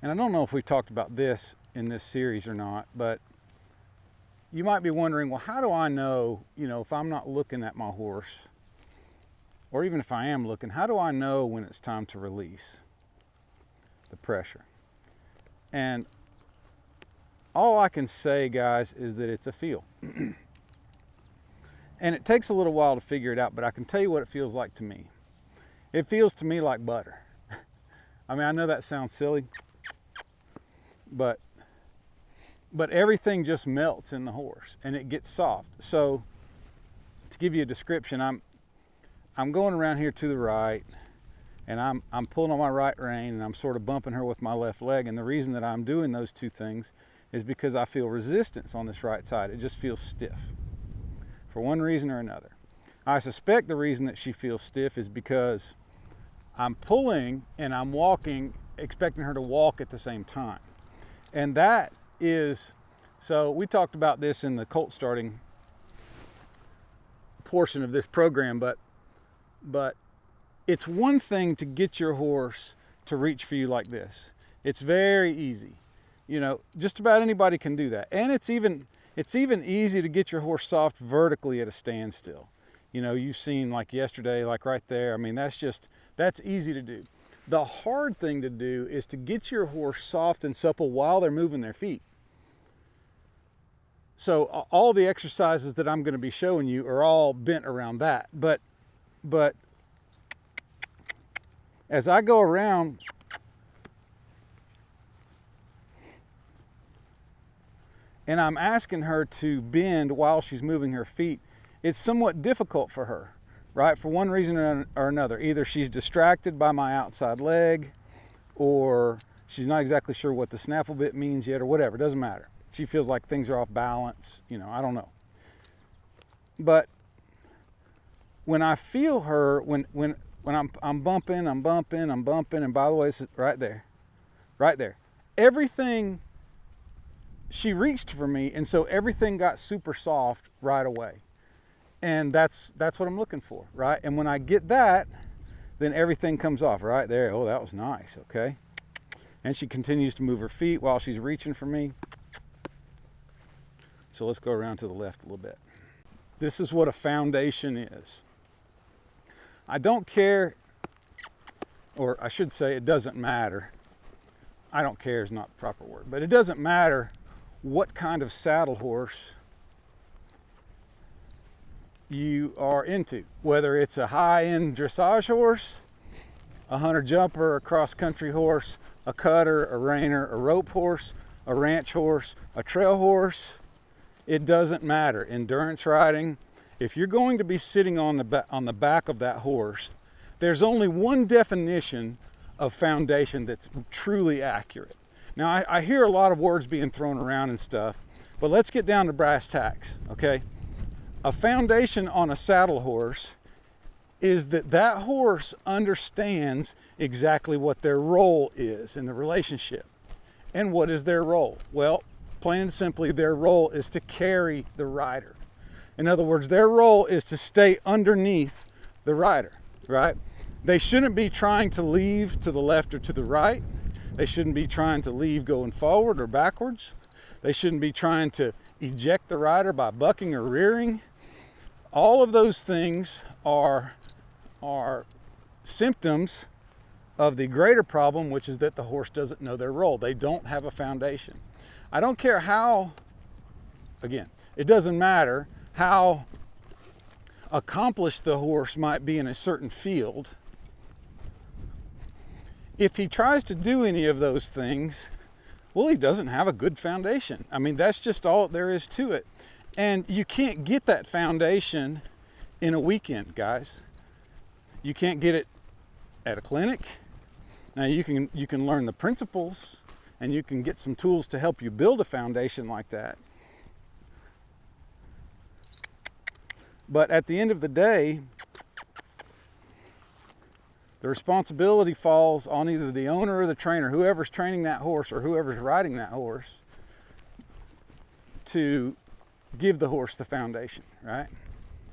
And I don't know if we've talked about this in this series or not, but you might be wondering, well, how do I know, if I'm not looking at my horse, or even if I am looking, how do I know when it's time to release the pressure? And all I can say, guys, is that it's a feel. And it takes a little while to figure it out, but I can tell you what it feels like to me. It feels to me like butter. I mean, I know that sounds silly, but everything just melts in the horse and it gets soft. So to give you a description, I'm going around here to the right, and I'm pulling on my right rein, and I'm sort of bumping her with my left leg. And the reason that I'm doing those two things is because I feel resistance on this right side. It just feels stiff for one reason or another. I suspect the reason that she feels stiff is because I'm pulling and I'm walking, expecting her to walk at the same time. And that is, so we talked about this in the Colt starting portion of this program, but it's one thing to get your horse to reach for you like this. It's very easy. Just about anybody can do that. And it's even easy to get your horse soft vertically at a standstill. You've seen like yesterday, like right there. I mean, that's easy to do. The hard thing to do is to get your horse soft and supple while they're moving their feet. So all the exercises that I'm going to be showing you are all bent around that. But as I go around, and I'm asking her to bend while she's moving her feet, it's somewhat difficult for her, right? For one reason or another. Either she's distracted by my outside leg, or she's not exactly sure what the snaffle bit means yet, or whatever. It doesn't matter. She feels like things are off balance. I don't know. But when I feel her, when I'm bumping, and by the way, it's right there. Everything, she reached for me, and so everything got super soft right away. And that's what I'm looking for, right? And when I get that, then everything comes off right there. Oh, that was nice, okay? And she continues to move her feet while she's reaching for me. So let's go around to the left a little bit. This is what a foundation is. I don't care, or I should say it doesn't matter. I don't care is not the proper word, but it doesn't matter what kind of saddle horse you are into, whether it's a high-end dressage horse, a hunter jumper, a cross-country horse, a cutter, a reiner, a rope horse, a ranch horse, a trail horse. It doesn't matter. Endurance riding, if you're going to be sitting on the back of that horse, there's only one definition of foundation that's truly accurate. Now, I hear a lot of words being thrown around and stuff, but let's get down to brass tacks, okay? A foundation on a saddle horse is that horse understands exactly what their role is in the relationship. And what is their role? Well, plain and simply, their role is to carry the rider. In other words, their role is to stay underneath the rider, right? They shouldn't be trying to leave to the left or to the right. They shouldn't be trying to leave going forward or backwards. They shouldn't be trying to eject the rider by bucking or rearing. All of those things are symptoms of the greater problem, which is that the horse doesn't know their role. They don't have a foundation. I don't care how, again, it doesn't matter how accomplished the horse might be in a certain field. If he tries to do any of those things, well, he doesn't have a good foundation. I mean, that's just all there is to it. And you can't get that foundation in a weekend, guys. You can't get it at a clinic. Now, you can learn the principles, and you can get some tools to help you build a foundation like that. But at the end of the day, the responsibility falls on either the owner or the trainer, whoever's training that horse or whoever's riding that horse, to give the horse the foundation, right?